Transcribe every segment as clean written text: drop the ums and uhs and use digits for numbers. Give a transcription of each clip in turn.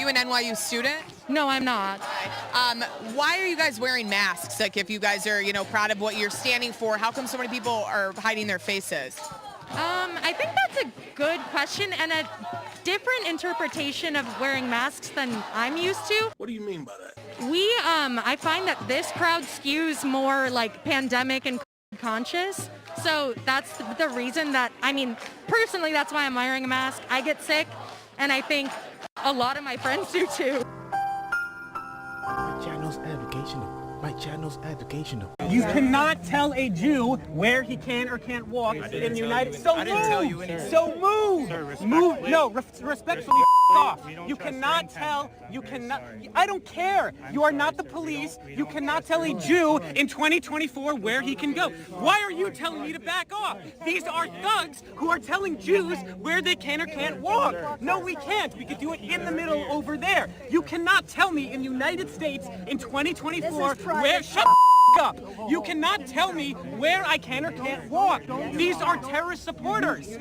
You an NYU student? No, I'm not. Why are you guys wearing masks? Like, if you guys are, proud of what you're standing for, how come so many people are hiding their faces? I think that's a good question and a different interpretation of wearing masks than I'm used to. What do you mean by that? I find that this crowd skews more like pandemic and conscious. So that's the reason that, personally, that's why I'm wearing a mask. I get sick, and I think a lot of my friends do too. My channel's educational. You cannot tell a Jew where he can or can't walk in the United States. So move. No, respectfully off. You cannot tell, I don't care. You are not the police. You cannot tell a Jew in 2024 where he can go. Why are you telling me to back off? These are thugs who are telling Jews where they can or can't walk. No, we can't. We could do it in the middle over there. You cannot tell me in the United States in 2024 where, shut the up. You cannot tell me where I can or can't walk. These are terrorist supporters.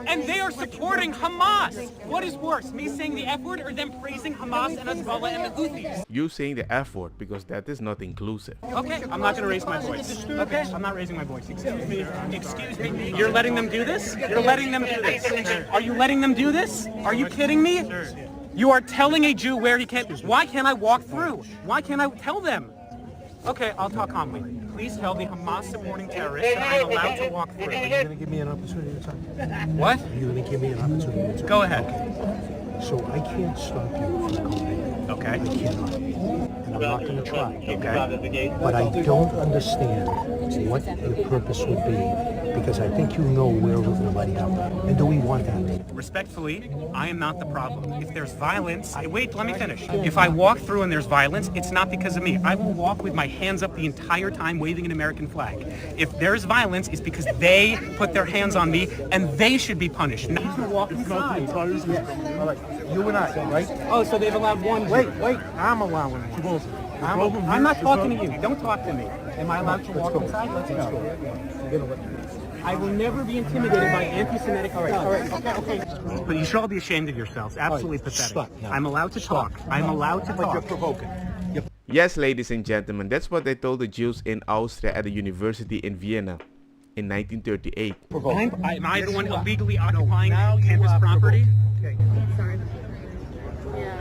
And they are supporting Hamas. What is worse, me saying the F word or them praising Hamas and Hezbollah and the Houthis? You saying the F word because that is not inclusive. Okay, I'm not going to raise my voice. Okay, I'm not raising my voice. Excuse me. You're letting them do this? You're letting them do this? Are you letting them do this? Are you kidding me? You are telling a Jew where he can't. Why can't I walk through? Why can't I tell them? Okay, I'll talk calmly. Please tell the Hamas-supporting terrorists that I'm allowed to walk through. Are you going to give me an opportunity to talk? What? Are you going to give me an opportunity to talk? Go ahead. Okay. So I can't stop you from going. Okay. I cannot. And I'm not going to try. Okay. But I don't understand what the purpose would be, because I think you know where we're going to light up. And do we want that? Respectfully, I am not the problem. If there's violence, wait, let me finish. If I walk through and there's violence, it's not because of me. I will walk with my hands up the entire time waving an American flag. If there's violence, it's because they put their hands on me and they should be punished. Not to walk inside. All right, you and I, right? Oh, so they've allowed one. Wait, I'm allowing it. I'm not talking to you. Don't talk to me. Am I allowed to walk inside? Let's go. I will never be intimidated by anti-Semitic thugs. All right, okay. But you should all be ashamed of yourselves. Absolutely pathetic. Stop. I'm allowed to talk. I'm allowed to talk. You're provoking. Yes, ladies and gentlemen, that's what they told the Jews in Austria at a university in Vienna in 1938. Am I the one illegally occupying campus property? Okay. Sorry. Yeah.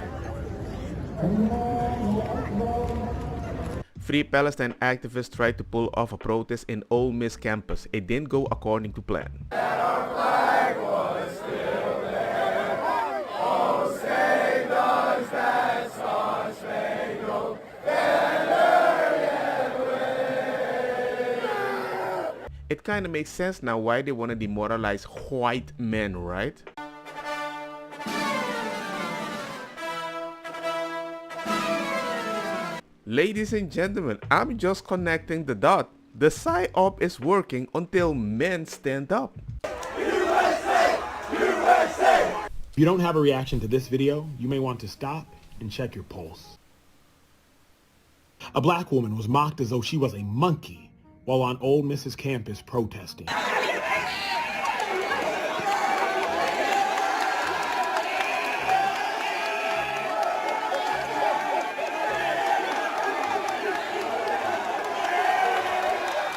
Free Palestine activists tried to pull off a protest in Ole Miss campus. It didn't go according to plan. It kind of makes sense now why they want to demoralize white men, right? Ladies and gentlemen, I'm just connecting the dot. The PSYOP is working until men stand up. USA! USA! If you don't have a reaction to this video, you may want to stop and check your pulse. A black woman was mocked as though she was a monkey while on Ole Miss's campus protesting.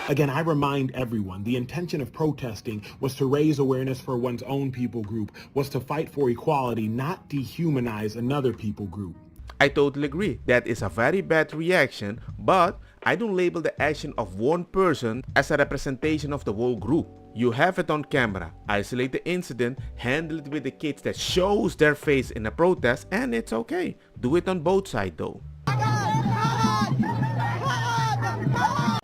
Again, I remind everyone, the intention of protesting was to raise awareness for one's own people group, was to fight for equality, not dehumanize another people group. I totally agree, that is a very bad reaction, but I don't label the action of one person as a representation of the whole group. You have it on camera, isolate the incident, handle it with the kids that shows their face in a protest, and it's okay. Do it on both sides though.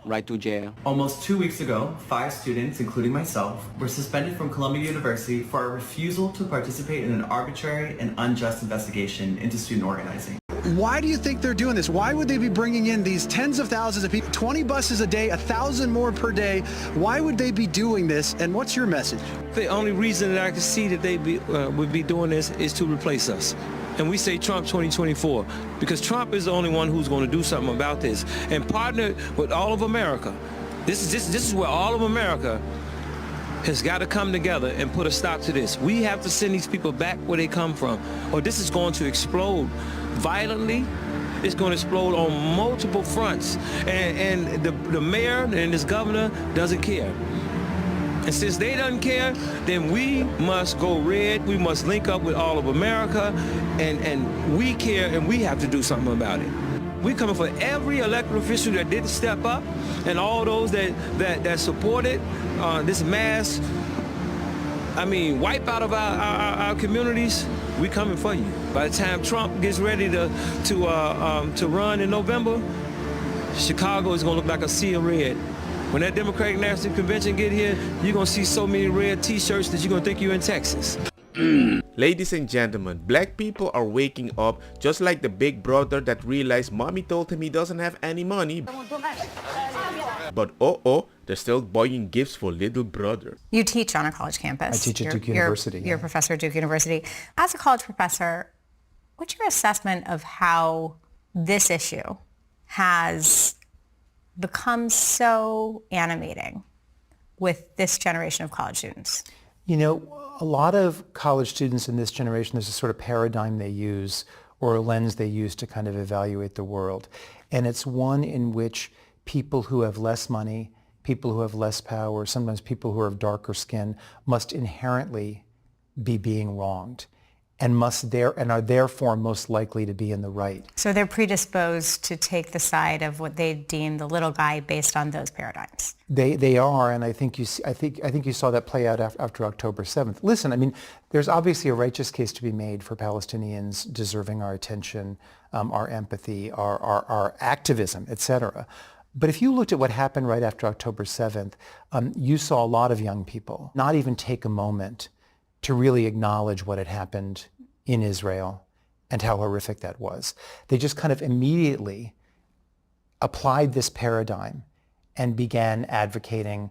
Right to jail. Almost 2 weeks ago, 5 students, including myself, were suspended from Columbia University for our refusal to participate in an arbitrary and unjust investigation into student organizing. Why do you think they're doing this? Why would they be bringing in these tens of thousands of people, 20 buses a day, 1,000 more per day? Why would they be doing this? And what's your message? The only reason that I can see that they would be doing this is to replace us. And we say Trump 2024 because Trump is the only one who's going to do something about this and partner with all of America. This is where all of America has got to come together and put a stop to this. We have to send these people back where they come from, or this is going to explode violently. It's going to explode on multiple fronts. And the mayor and this governor doesn't care. And since they don't care, then we must go red. We must link up with all of America, and we care, and we have to do something about it. We're coming for every elected official that didn't step up, and all those that supported this mass, wipe out of our communities. We coming for you. By the time Trump gets ready to run in November, Chicago is gonna look like a sea of red. When that Democratic National Convention get here, you're gonna see so many red t-shirts that you're gonna think you're in Texas. Ladies and gentlemen, black people are waking up just like the big brother that realized mommy told him he doesn't have any money. But they're still buying gifts for little brother. You teach on a college campus. I teach at Duke University. You're a professor at Duke University. As a college professor, what's your assessment of how this issue has become so animating with this generation of college students? You know, a lot of college students in this generation, there's a sort of paradigm they use or a lens they use to kind of evaluate the world. And it's one in which people who have less money, people who have less power, sometimes people who are of darker skin, must inherently be being wronged and are therefore most likely to be in the right. So they're predisposed to take the side of what they deem the little guy based on those paradigms. They are, and I think you saw that play out after October 7th. Listen, there's obviously a righteous case to be made for Palestinians deserving our attention, our empathy, our activism, etc. But if you looked at what happened right after October 7th, you saw a lot of young people not even take a moment to really acknowledge what had happened in Israel and how horrific that was. They just kind of immediately applied this paradigm and began advocating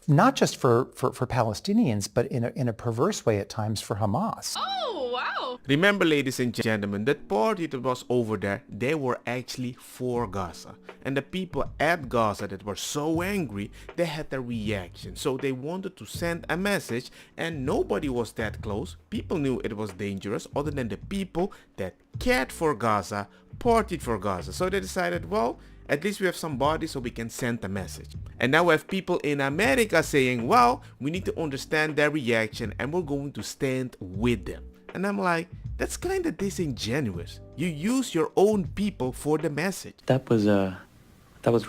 not just for Palestinians, but in a perverse way at times for Hamas. Oh, wow. Remember, ladies and gentlemen, that party that was over there, they were actually for Gaza. And the people at Gaza that were so angry, they had a reaction. So they wanted to send a message, and nobody was that close. People knew it was dangerous other than the people that cared for Gaza, partied for Gaza. So they decided, well, at least we have somebody so we can send a message. And now we have people in America saying, well, we need to understand their reaction and we're going to stand with them. And I'm like, that's kind of disingenuous. You use your own people for the message. That was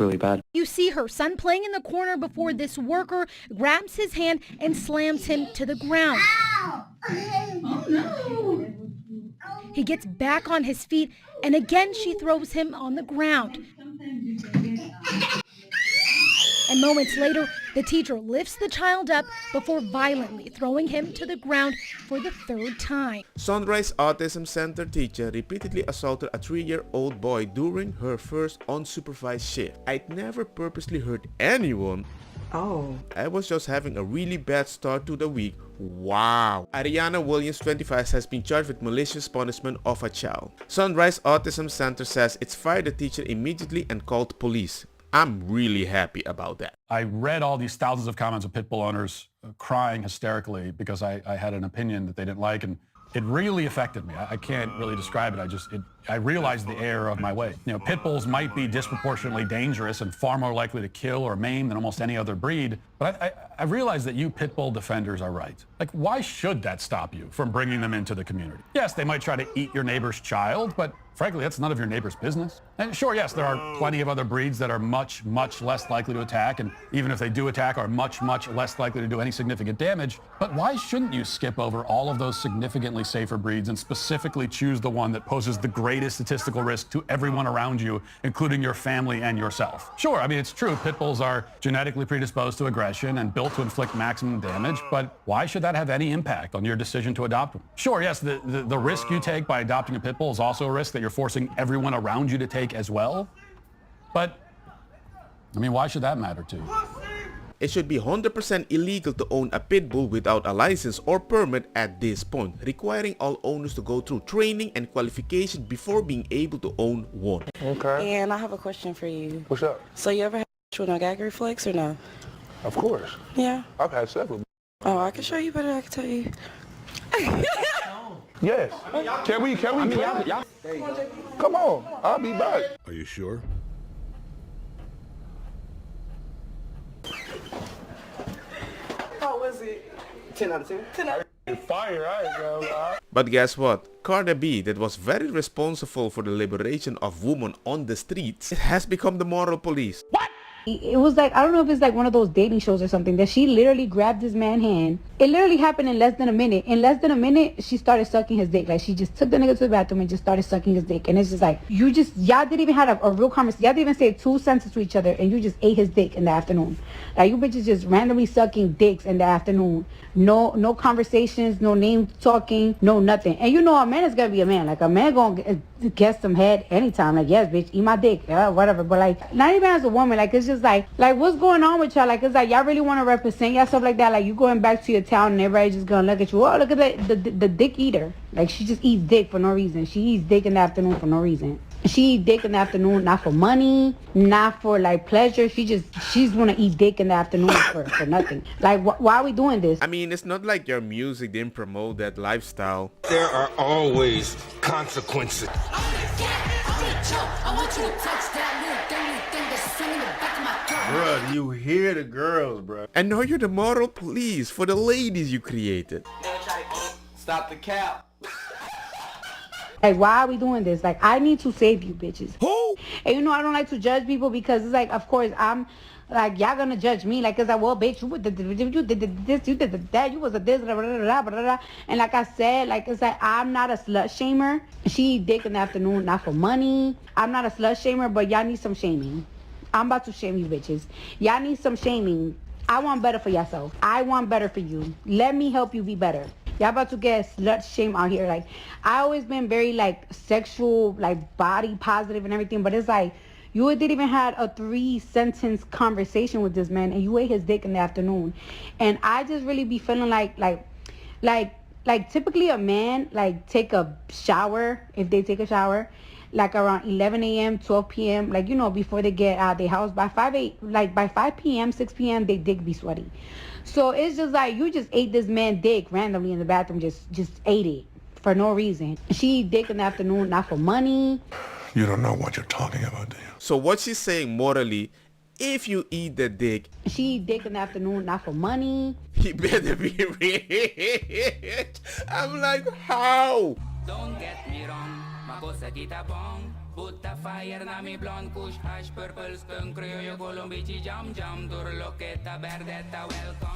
really bad. You see her son playing in the corner before this worker grabs his hand and slams him to the ground. Ow! Oh no! He gets back on his feet and again she throws him on the ground. And moments later, the teacher lifts the child up before violently throwing him to the ground for the third time. Sunrise Autism Center teacher repeatedly assaulted a 3-year-old boy during her first unsupervised shift. I'd never purposely hurt anyone. Oh. I was just having a really bad start to the week. Wow. Ariana Williams, 25, has been charged with malicious punishment of a child. Sunrise Autism Center says it's fired the teacher immediately and called police. I'm really happy about that. I read all these thousands of comments of pit bull owners crying hysterically because I had an opinion that they didn't like, and it really affected me. I can't really describe it. I realized the error of my way. You know, pit bulls might be disproportionately dangerous and far more likely to kill or maim than almost any other breed, but I realized that you pit bull defenders are right. Like, why should that stop you from bringing them into the community? Yes, they might try to eat your neighbor's child, but frankly, that's none of your neighbor's business. And sure, yes, there are plenty of other breeds that are much, much less likely to attack, and even if they do attack, are much, much less likely to do any significant damage. But why shouldn't you skip over all of those significantly safer breeds and specifically choose the one that poses the greatest statistical risk to everyone around you, including your family and yourself? Sure, I mean, it's true, pit bulls are genetically predisposed to aggression and built to inflict maximum damage, but why should that have any impact on your decision to adopt one? Sure, yes, the risk you take by adopting a pit bull is also a risk that you're forcing everyone around you to take as well. But, I mean, why should that matter to you? It should be 100% illegal to own a pit bull without a license or permit at this point, requiring all owners to go through training and qualification before being able to own one. Okay. And I have a question for you. What's up? So you ever had no gag reflex or no? Of course. Yeah. I've had several. Oh, I can show you, but I can tell you. Yes. Can we? Come on. I'll be back. Are you sure? How was it? 10 out of 10? 10 out of 10. Fire, I But guess what? Cardi B, that was very responsible for the liberation of women on the streets, it has become the moral police. What? It was like, I don't know if it's like one of those dating shows or something, that she literally grabbed this man's hand. It literally happened in less than a minute. In less than a minute, she started sucking his dick. Like, she just took the nigga to the bathroom and just started sucking his dick. And it's just like, y'all didn't even have a real conversation. Y'all didn't even say 2 sentences to each other, and you just ate his dick in the afternoon. Like, you bitches just randomly sucking dicks in the afternoon. No conversations, no name talking, no nothing. And you know a man is gonna be a man. Like, a man gonna get some head anytime. Like, yes, bitch, eat my dick, whatever. But like, not even as a woman. Like, it's just like what's going on with y'all? Like, it's like y'all really want to represent yourself like that. Like, you going back to your town and everybody just gonna look at you. Oh, look at the dick eater. Like, she just eats dick for no reason. She eats dick in the afternoon for no reason. She eat dick in the afternoon, not for money, not for like pleasure. She's gonna eat dick in the afternoon for nothing. Like, why are we doing this? I mean, it's not like your music didn't promote that lifestyle. There are always consequences. Bruh, you hear the girls, bruh. And now you're the moral police for the ladies you created. Stop the cap. Like, why are we doing this? Like, I need to save you bitches. Who? And you know, I don't like to judge people because it's like, of course, I'm like, y'all gonna judge me. Like, it's like, well, bitch, you did this, you did that, you was a this, blah, blah, blah, blah, blah. And like I said, like, it's like, I'm not a slut shamer. She eat dick in the afternoon, not for money. I'm not a slut shamer, but y'all need some shaming. I'm about to shame you bitches. Y'all need some shaming. I want better for yourself. I want better for you. Let me help you be better. Y'all about to get slut shame out here. Like, I always been very like sexual, like body positive and everything, but it's like, you didn't even had a 3-sentence conversation with this man and you ate his dick in the afternoon. And I just really be feeling like typically a man like take a shower, if they take a shower, like around 11 a.m., 12 p.m., like, you know, before they get out of their house. By 5 p.m., 6 p.m., they dick be sweaty. So it's just like, you just ate this man dick randomly in the bathroom, just ate it for no reason. She eat dick in the afternoon, not for money. You don't know what you're talking about, do you? So what she's saying morally, if you eat the dick, she eat dick in the afternoon, not for money. He better be rich. I'm like, how? Don't get me wrong, makosa kita bong. Put the fire na mi blonde kush hash purple skunk criollo colombici jam jam. Durlo que ta verdetta welcome.